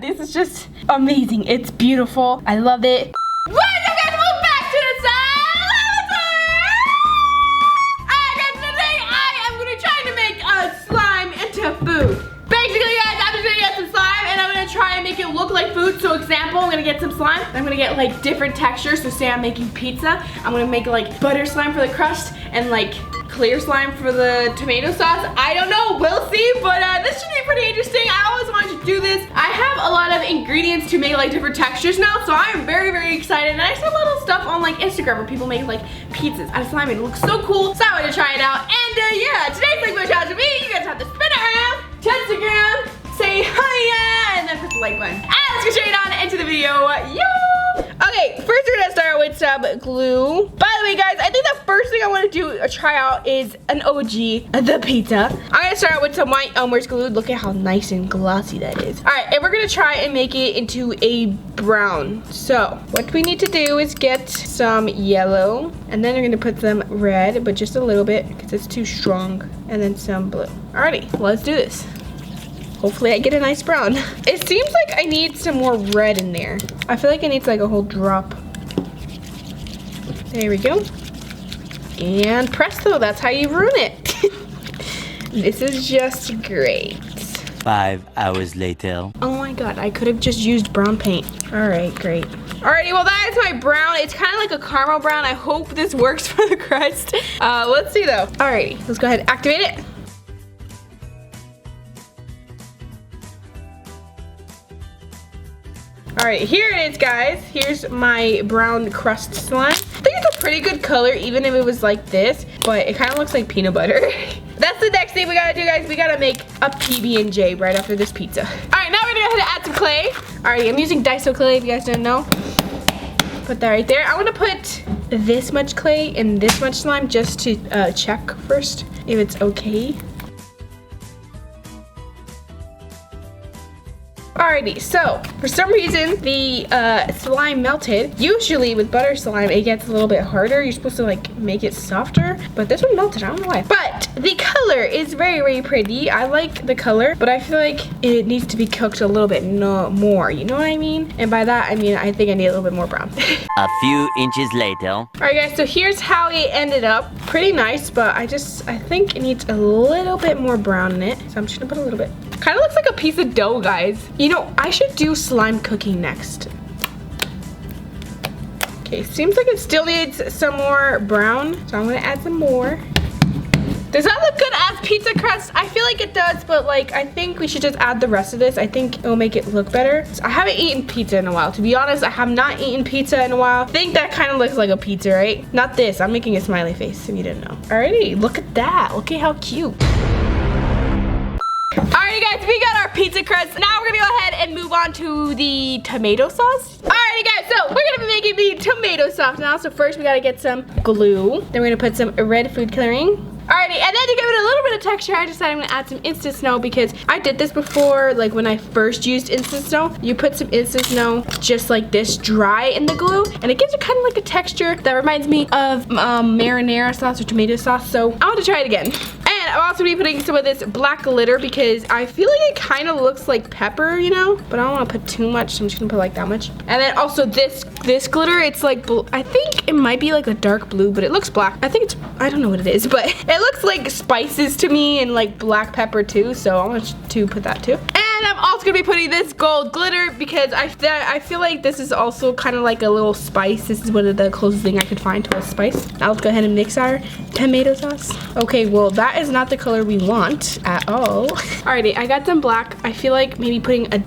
This is just amazing. It's beautiful. I love it. We're gonna move back to the Slimeatory! Alright guys, today I am gonna try to make a slime into food. Basically guys, I'm just gonna get some slime and I'm gonna try and make it look like food. So example, I'm gonna get some slime. I'm gonna get like different textures. So say I'm making pizza, I'm gonna make like butter slime for the crust and like clear slime for the tomato sauce. I don't know, we'll see, but this should be pretty interesting. I always wanted to do this. I have a lot of ingredients to make like different textures now, so I am very, very excited. And I saw a little stuff on like Instagram where people make like pizzas out of slime and it looks so cool. So I wanted to try it out. And yeah, today's like challenge to me. You guys have to spin it around, touch the ground, say hiya, and then press the like button. And let's get straight on into the video. Okay, first we're gonna start with some glue. By the way, guys, I think the first thing I want to do try out is an OG, the pizza. I'm gonna start out with some white Elmer's glue. Look at how nice and glossy that is. All right, and we're gonna try and make it into a brown. So what we need to do is get some yellow, and then we're gonna put some red, but just a little bit because it's too strong, and then some blue. Alrighty, let's do this. Hopefully I get a nice brown. It seems like I need some more red in there. I feel like it needs like a whole drop. There we go. And presto, that's how you ruin it. This is just great. 5 hours later. Oh my god, I could have just used brown paint. All right, great. Alrighty, well that is my brown. It's kind of like a caramel brown. I hope this works for the crust. Let's see though. Alrighty, let's go ahead and activate it. Alright, here it is, guys. Here's my brown crust slime. I think it's a pretty good color, even if it was like this, but it kind of looks like peanut butter. That's the next thing we gotta do, guys. We gotta make a PB&J right after this pizza. Alright, now we're gonna go ahead and add some clay. Alright, I'm using Daiso clay, if you guys didn't know. Put that right there. I wanna put this much clay and this much slime just to check first if it's okay. Alrighty, so for some reason the slime melted. Usually with butter slime it gets a little bit harder. You're supposed to like make it softer, but this one melted. I don't know why. But the color is very, very pretty. I like the color, but I feel like it needs to be cooked a little bit more. You know what I mean? And by that I mean I think I need a little bit more brown. A few inches later. Alright guys, so here's how it ended up. Pretty nice, but I think it needs a little bit more brown in it. So I'm just gonna put a little bit. Kind of looks like a piece of dough, guys. You know, I should do slime cooking next. Okay, seems like it still needs some more brown, so I'm gonna add some more. Does that look good as pizza crust? I feel like it does, but like, I think we should just add the rest of this. I think it'll make it look better. So I haven't eaten pizza in a while. To be honest, I have not eaten pizza in a while. I think that kind of looks like a pizza, right? Not this. I'm making a smiley face if you didn't know. Alrighty, look at that. Look at how cute. Alrighty guys, we got our pizza crust. Now we're gonna go ahead and move on to the tomato sauce. Alrighty guys, so we're gonna be making the tomato sauce now. So first we gotta get some glue. Then we're gonna put some red food coloring. Alrighty, and then to give it a little bit of texture, I decided I'm gonna add some instant snow because I did this before, like when I first used instant snow. You put some instant snow just like this, dry in the glue, and it gives it kind of like a texture that reminds me of marinara sauce or tomato sauce. So I want to try it again. And I'm also gonna be putting some of this black glitter because I feel like it kind of looks like pepper, you know, but I don't want to put too much, so I'm just gonna put like that much. And then also this glitter, it's like, I think it might be like a dark blue, but it looks black. I think it's, I don't know what it is, but it looks like spices to me and like black pepper too, so I want to put that too. And I'm also gonna be putting this gold glitter because I feel like this is also kind of like a little spice. This is one of the closest thing I could find to a spice. Now let's go ahead and mix our tomato sauce. Okay, well that is not the color we want at all. Alrighty, I got some black. I feel like maybe putting a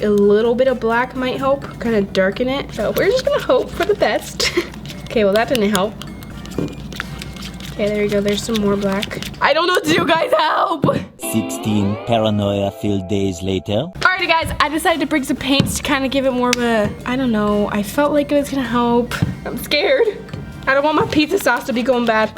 little bit of black might help, kind of darken it. So we're just gonna hope for the best. Okay, well that didn't help. Okay, there you go. There's some more black. I don't know what to do, guys. Help! 16 paranoia-filled days later. Alrighty, guys. I decided to bring some paints to kind of give it more of a, I don't know. I felt like it was gonna help. I'm scared. I don't want my pizza sauce to be going bad.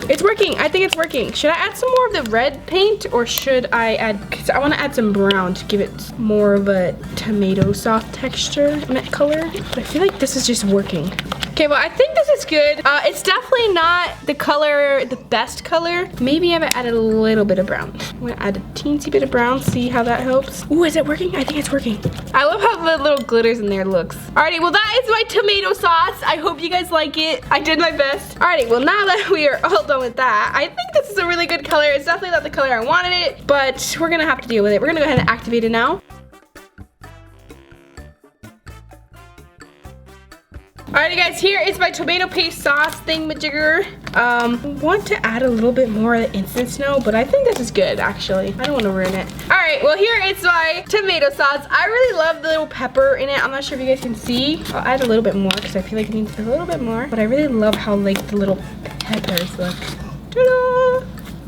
It's working. I think it's working. Should I add some more of the red paint or should I add, because I want to add some brown to give it more of a tomato sauce texture color. But I feel like this is just working. Okay, well, I think this is good. It's definitely not the color, the best color. Maybe I have added a little bit of brown. I'm gonna add a teensy bit of brown, see how that helps. Ooh, is it working? I think it's working. I love how the little glitters in there looks. Alrighty, well, that is my tomato sauce. I hope you guys like it. I did my best. Alrighty, well, now that we are all done with that, I think this is a really good color. It's definitely not the color I wanted it, but we're gonna have to deal with it. We're gonna go ahead and activate it now. Alrighty guys, here is my tomato paste sauce thingamajigger. Want to add a little bit more of the instant snow, but I think this is good actually. I don't want to ruin it. Alright, well here is my tomato sauce. I really love the little pepper in it. I'm not sure if you guys can see. I'll add a little bit more because I feel like it needs a little bit more. But I really love how like the little peppers look. Ta-da!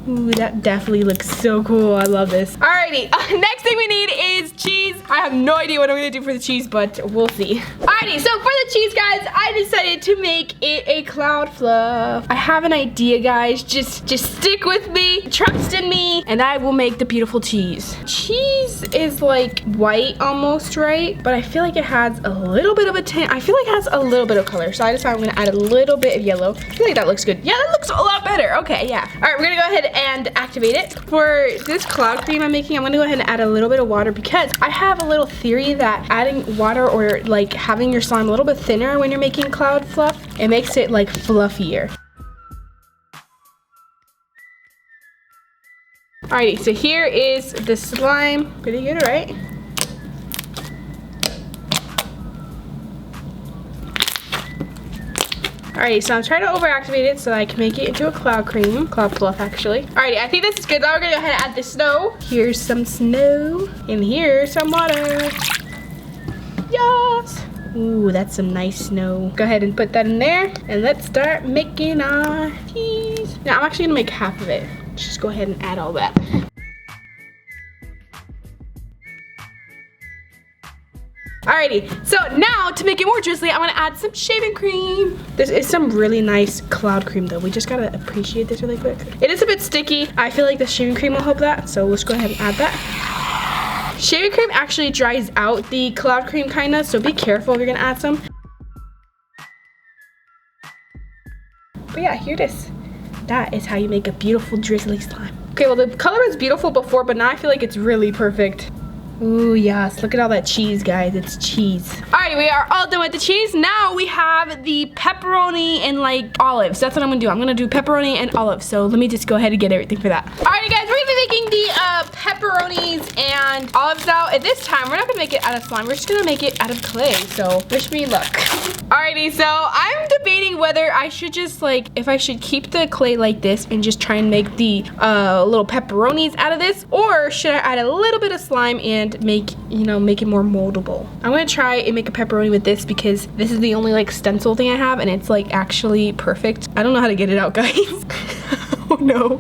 Ooh, that definitely looks so cool. I love this. Alrighty, next thing we need is cheese. I have no idea what I'm gonna do for the cheese, but we'll see. Alrighty, so for the cheese, guys, I decided to make it a cloud fluff. I have an idea, guys. Just stick with me, trust in me, and I will make the beautiful cheese. Cheese is like white almost, right? But I feel like it has a little bit of a tint. I feel like it has a little bit of color, so I decided I'm gonna add a little bit of yellow. I feel like that looks good. Yeah, that looks a lot better. Okay, yeah. Alright, we're gonna go ahead and activate it. For this cloud cream I'm making, I'm gonna go ahead and add a little bit of water because I have a little theory that adding water or like having your slime a little bit thinner when you're making cloud fluff, it makes it like fluffier. Alrighty, so here is the slime. Pretty good, right? Alrighty, so I'm trying to overactivate it so that I can make it into a cloud cream. Cloud fluff, actually. Alrighty, I think this is good. Now we're gonna go ahead and add the snow. Here's some snow. And here's some water. Yes! Ooh, that's some nice snow. Go ahead and put that in there. And let's start making our cheese. Now, I'm actually gonna make half of it. Just go ahead and add all that. Alrighty, so now to make it more drizzly, I'm gonna add some shaving cream. This is some really nice cloud cream though. We just gotta appreciate this really quick. It is a bit sticky. I feel like the shaving cream will help that, so let's go ahead and add that. Shaving cream actually dries out the cloud cream kinda, so be careful if you're gonna add some. But yeah, here it is. That is how you make a beautiful drizzly slime. Okay, well the color was beautiful before, but now I feel like it's really perfect. Ooh, yes, look at all that cheese, guys. It's cheese. Alrighty, we are all done with the cheese. Now we have the pepperoni and like olives. That's what I'm gonna do. I'm gonna do pepperoni and olives. So let me just go ahead and get everything for that. Alrighty, guys, we're gonna be making the pepperonis and olives now. At this time, we're not gonna make it out of slime. We're just gonna make it out of clay. So wish me luck. Alrighty, so I'm debating whether I should just like, if I should keep the clay like this and just try and make the little pepperonis out of this, or should I add a little bit of slime and make it more moldable. I'm gonna try and make a pepperoni with this because this is the only like stencil thing I have and it's like actually perfect. I don't know how to get it out, guys. Oh no.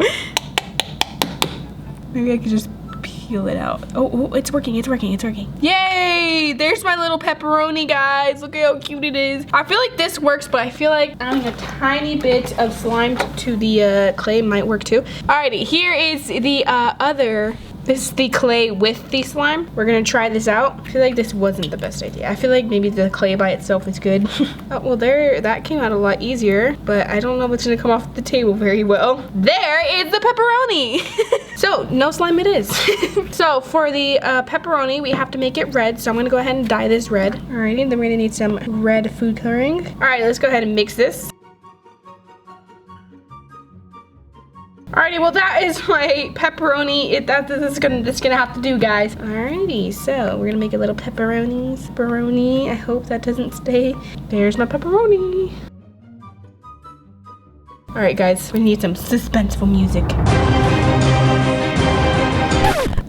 Maybe I could just peel it out. Oh, it's working, it's working, it's working. Yay! There's my little pepperoni, guys. Look at how cute it is. I feel like this works, but I feel like adding a tiny bit of slime to the clay might work too. Alrighty, here is the other. This is the clay with the slime. We're gonna try this out. I feel like this wasn't the best idea. I feel like maybe the clay by itself is good. Oh, well that came out a lot easier, but I don't know if it's gonna come off the table very well. There is the pepperoni. So, no slime it is. So, for the pepperoni, we have to make it red, so I'm gonna go ahead and dye this red. Alrighty, and then we're gonna need some red food coloring. Alright, let's go ahead and mix this. Alrighty, well that is my pepperoni. This is gonna have to do, guys. Alrighty, so we're gonna make a little pepperoni. I hope that doesn't stay. There's my pepperoni. Alright, guys, we need some suspenseful music.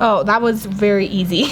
Oh, that was very easy.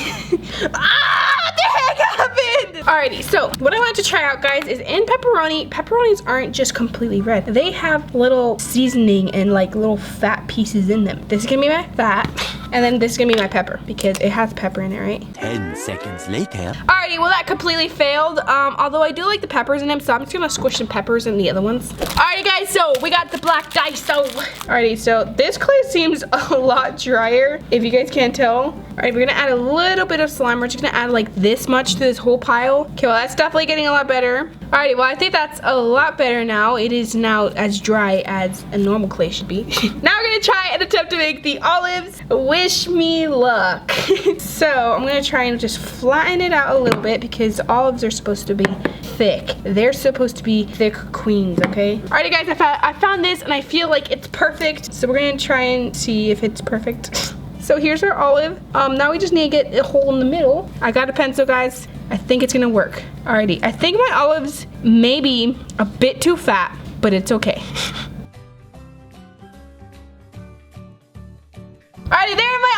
Alrighty, so what I wanted to try out, guys, is in pepperonis aren't just completely red. They have little seasoning and like little fat pieces in them. This is gonna be my fat. And then this is gonna be my pepper because it has pepper in it, right? 10 seconds later. Alrighty, well that completely failed. Although I do like the peppers in them, so I'm just gonna squish some peppers in the other ones. Alrighty guys, so we got the black daiso. Alrighty, so this clay seems a lot drier, if you guys can't tell. Alright, we're gonna add a little bit of slime. We're just gonna add like this much to this whole pile. Okay, well that's definitely getting a lot better. Alrighty, well I think that's a lot better now. It is now as dry as a normal clay should be. Now we're gonna try and attempt to make the olives. Wish me luck. So I'm gonna try and just flatten it out a little bit because olives are supposed to be thick. They're supposed to be thick queens, okay? Alrighty guys, I found this and I feel like it's perfect. So we're gonna try and see if it's perfect. So here's our olive. Now we just need to get a hole in the middle. I got a pencil, guys. I think it's gonna work. Alrighty, I think my olives may be a bit too fat, but it's okay. Alrighty, there are my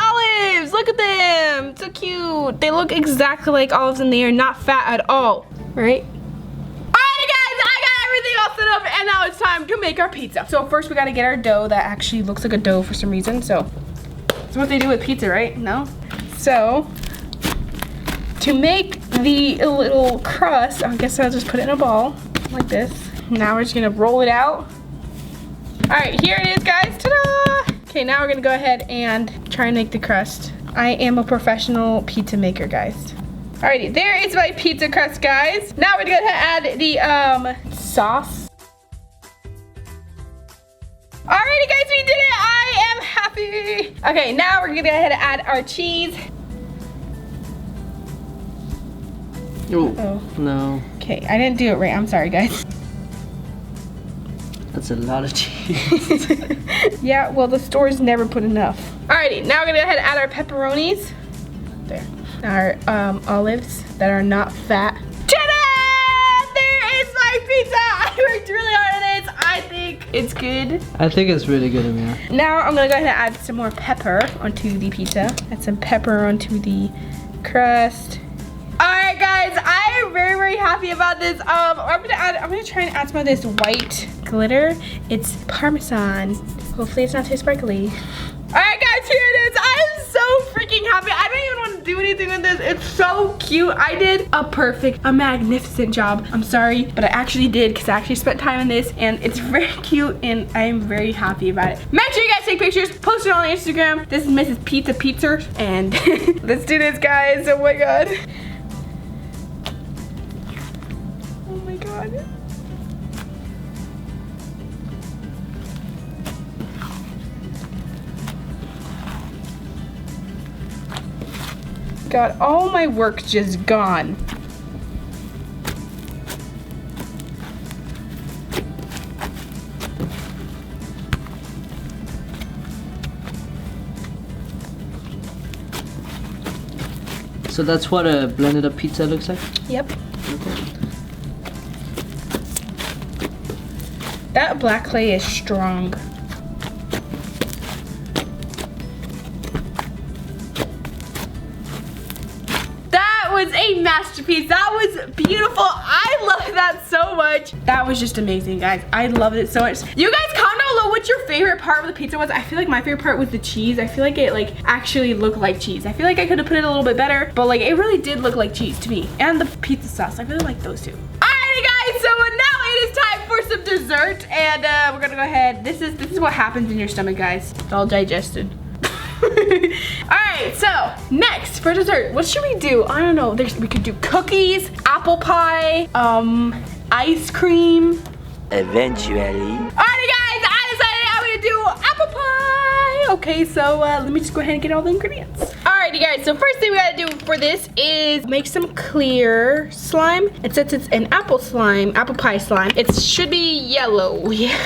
olives. Look at them, so cute. They look exactly like olives and they are not fat at all, right? Alrighty guys, I got everything all set up and now it's time to make our pizza. So first we gotta get our dough that actually looks like a dough for some reason, so. That's what they do with pizza, right? No? So, to make the little crust, I guess I'll just put it in a ball, like this. Now we're just gonna roll it out. All right, here it is, guys, ta-da! Okay, now we're gonna go ahead and try and make the crust. I am a professional pizza maker, guys. Alrighty, there is my pizza crust, guys. Now we're gonna add the sauce. Alrighty guys, we did it! I am happy! Okay, now we're gonna go ahead and add our cheese. Oh, no. Okay, I didn't do it right. I'm sorry, guys. That's a lot of cheese. Yeah, well, the stores never put enough. Alrighty, now we're gonna go ahead and add our pepperonis. There. Our olives that are not fat. Ta-da! There is my pizza! I worked really hard on this. I think it's good. I think it's really good, Ameerah. Now I'm gonna go ahead and add some more pepper onto the pizza. Add some pepper onto the crust. Alright guys, I am very, very happy about this. I'm gonna try and add some of this white glitter. It's Parmesan. Hopefully it's not too sparkly. Alright guys, here it is. I am so freaking happy. I don't even want to do anything with this. It's so cute. I did a magnificent job. I'm sorry, but I actually did because I actually spent time on this and it's very cute and I am very happy about it. Make sure you guys take pictures, post it on Instagram. This is Mrs. Pizza and let's do this, guys. Oh my god. Oh my god. God, all my work just gone. So that's what a blended up pizza looks like? Yep. Okay. That black clay is strong. Was a masterpiece. That was beautiful. I love that so much. That was just amazing, guys. I loved it so much. You guys comment down below what your favorite part of the pizza was. I feel like my favorite part was the cheese. I feel like it like actually looked like cheese. I feel like I could have put it a little bit better, but like it really did look like cheese to me. And the pizza sauce. I really like those two. Alrighty guys, so now it is time for some dessert, and we're gonna go ahead. This is what happens in your stomach, guys. It's all digested. Alright, so next for dessert, what should we do? I don't know. We could do cookies, apple pie, ice cream. Eventually. Alrighty guys, I decided I'm gonna do apple pie. Okay, so let me just go ahead and get all the ingredients. Alrighty guys, so first thing we gotta do for this is make some clear slime. And since it's an apple pie slime, it should be yellow. Yeah.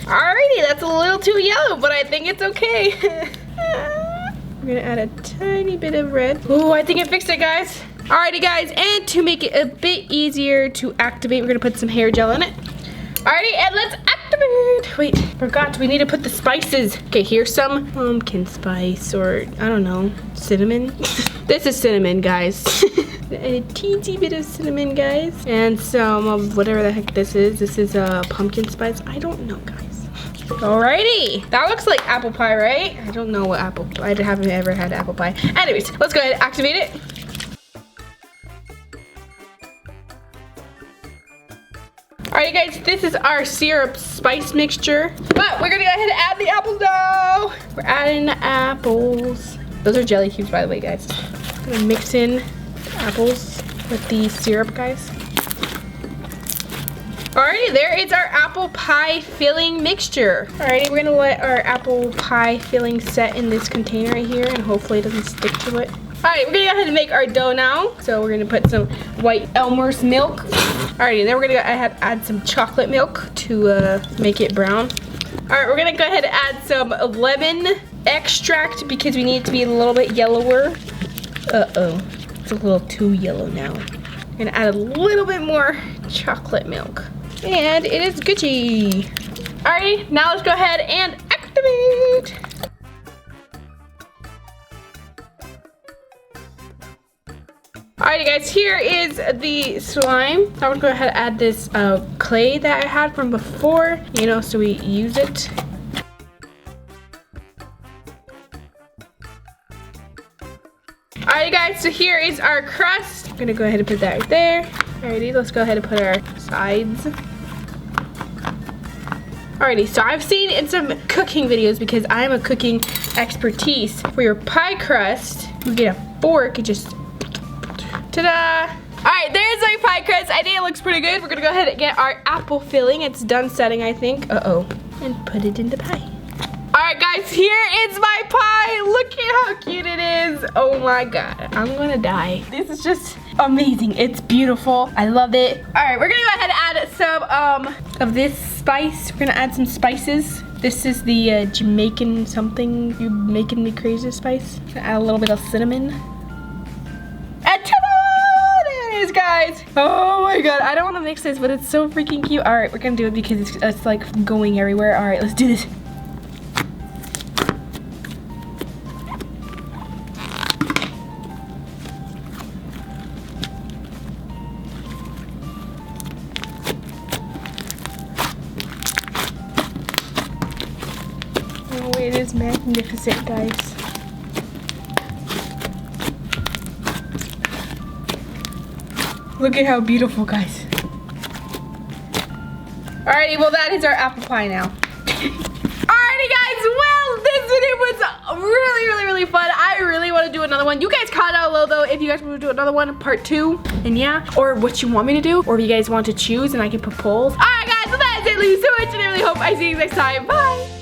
Alrighty, that's a little too yellow, but I think it's okay. We're gonna add a tiny bit of red. Ooh, I think it fixed it, guys. Alrighty, guys, and to make it a bit easier to activate, we're gonna put some hair gel in it. Alrighty, and let's activate. Wait, forgot, we need to put the spices. Okay, here's some pumpkin spice, or I don't know, cinnamon. This is cinnamon, guys. A teensy bit of cinnamon, guys. And some of whatever the heck this is. This is pumpkin spice. I don't know, guys. Alrighty, that looks like apple pie, right? I don't know what apple, I haven't ever had apple pie. Anyways, let's go ahead and activate it. Alright guys, this is our syrup spice mixture. But we're gonna go ahead and add the apples now. We're adding the apples. Those are jelly cubes, by the way, guys. I'm gonna mix in the apples with the syrup, guys. Alrighty, there is our apple pie filling mixture. Alrighty, we're gonna let our apple pie filling set in this container right here, and hopefully it doesn't stick to it. Alright, we're gonna go ahead and make our dough now. So we're gonna put some white Elmer's milk. Alrighty, then we're gonna go ahead and add some chocolate milk to make it brown. Alright, we're gonna go ahead and add some lemon extract because we need it to be a little bit yellower. Uh-oh, it's a little too yellow now. I'm gonna add a little bit more chocolate milk. And it is Gucci. Alrighty, now let's go ahead and activate. Alrighty guys, here is the slime. I'm gonna go ahead and add this clay that I had from before, you know, so we use it. Alrighty guys, so here is our crust. I'm gonna go ahead and put that right there. Alrighty, let's go ahead and put our sides. Alrighty, so I've seen in some cooking videos, because I'm a cooking expertise, for your pie crust, you get a fork, and just ta-da! Alright, there's my pie crust. I think it looks pretty good. We're gonna go ahead and get our apple filling. It's done setting, I think. Uh-oh. And put it in the pie. Alright guys, here is my pie. Look at how cute it is. Oh my god, I'm gonna die. This is just amazing. It's beautiful. I love it. Alright, we're gonna go ahead and add some of this spice. We're gonna add some spices. This is the Jamaican something, you making me crazy spice. Gonna add a little bit of cinnamon. And ta-da! There it is, guys. Oh my god, I don't want to mix this, but it's so freaking cute. Alright, we're gonna do it because it's like going everywhere. Alright, let's do this. Oh, it is magnificent, guys. Look at how beautiful, guys. Alrighty, well that is our apple pie now. Alrighty guys, well this video was really fun. I really want to do another one. You guys comment down below though if you guys want to do another one, part 2. And yeah, or what you want me to do, or if you guys want to choose and I can put polls. Alright guys, well that is it. Thank you so much and I really hope I see you next time. Bye!